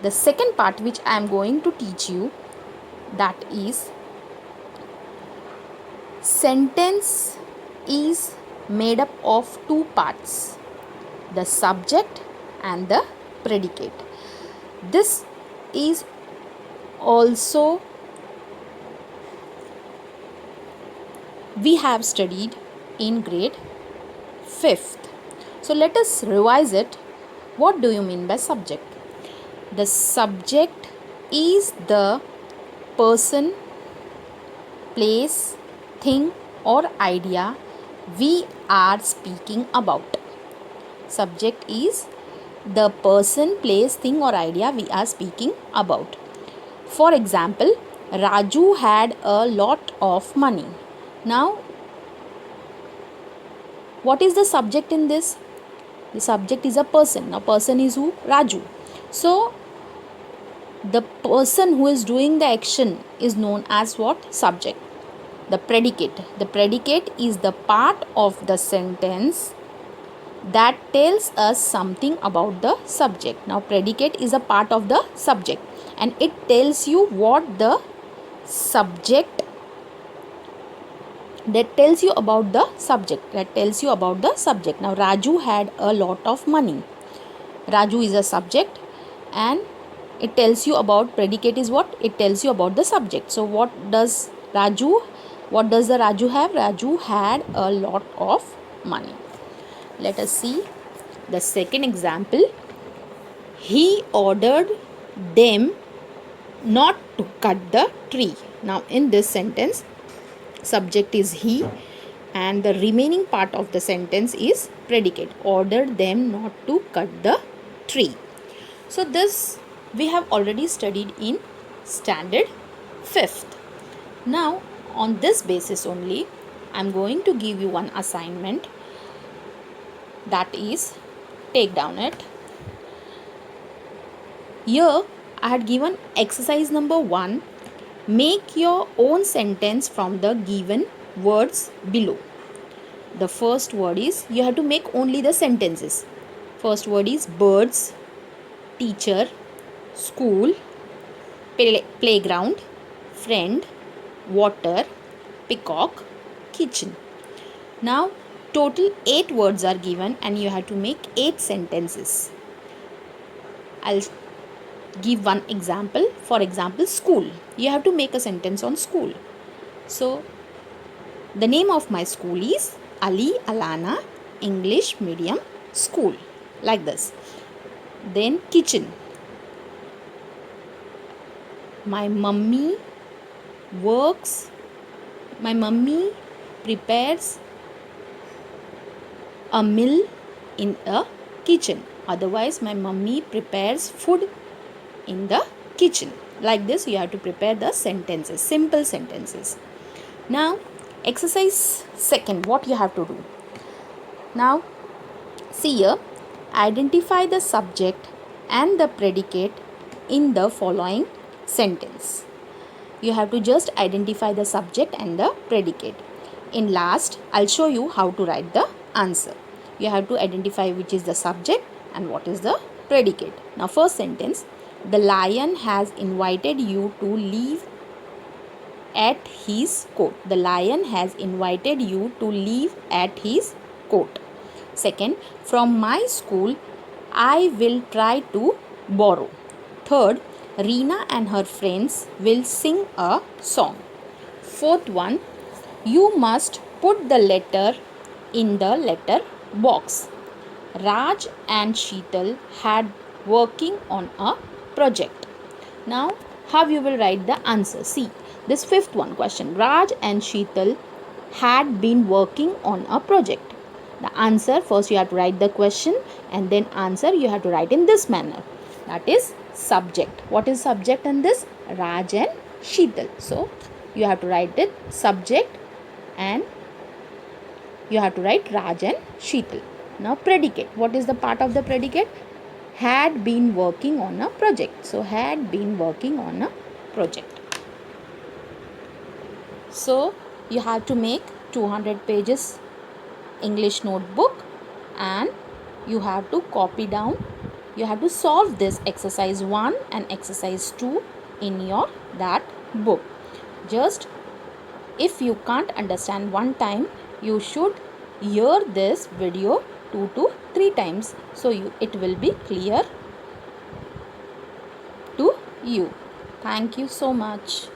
The second part which I am going to teach you, that is, sentence is made up of two parts, the subject and the predicate. This is also we have studied in grade 5th. So let us revise it. What do you mean by subject? The subject is the person, place, thing or idea we are speaking about. Subject is the person, place, thing or idea we are speaking about. For example, Raju had a lot of money. Now, what is the subject in this? The subject is a person. Now, person is who? Raju. So, the person who is doing the action is known as what? Subject. The predicate. The predicate is the part of the sentence that tells us something about the subject. Now, predicate is a part of the subject and it tells you what the subject, that tells you about the subject, Now, Raju had a lot of money. Raju is a subject and it tells you about, predicate is what? It tells you about the subject. So what does the Raju have? Raju had a lot of money. Let us see the second example. He ordered them not to cut the tree. Now in this sentence, subject is he and the remaining part of the sentence is predicate. Ordered them not to cut the tree. So this we have already studied in standard 5th. Now on this basis only, I am going to give you one assignment, that is, take down it. Here I had given exercise number 1. Make your own sentence from the given words below. The first word is, you have to make only the sentences. First word is birds, teacher, school, playground, friend, water, peacock, kitchen. Now total 8 words are given and you have to make 8 sentences. I'll give one example. For example, school. You have to make a sentence on school. So the name of my school is Ali Alana English Medium School, like this. Then kitchen. My mummy prepares a meal in a kitchen. Otherwise, my mummy prepares food in the kitchen. Like this, you have to prepare the sentences, simple sentences. Now, exercise 2, what you have to do? Now, see here, identify the subject and the predicate in the following sentence. You have to just identify the subject and the predicate. In last, I'll show you how to write the answer. You have to identify which is the subject and what is the predicate. Now, first sentence, the lion has invited you to leave at his court. The lion has invited you to leave at his court. Second, from my school, I will try to borrow. Third, Reena and her friends will sing a song. Fourth one, you must put the letter in the letter box. Raj and Sheetal had working on a project. Now, how you will write the answer? See, this 5th one question. Raj and Sheetal had been working on a project. The answer, first you have to write the question and then answer you have to write in this manner. That is subject. What is subject in this? Raj and Sheetal. So, you have to write it subject and you have to write Raj and Sheetal. Now, predicate. What is the part of the predicate? Had been working on a project. So, had been working on a project. So, you have to make 200 pages English notebook and you have to copy down You have to solve this exercise 1 and exercise 2 in your that book. Just if you can't understand one time, you should hear this video 2 to 3 times, so it will be clear to you. Thank you so much.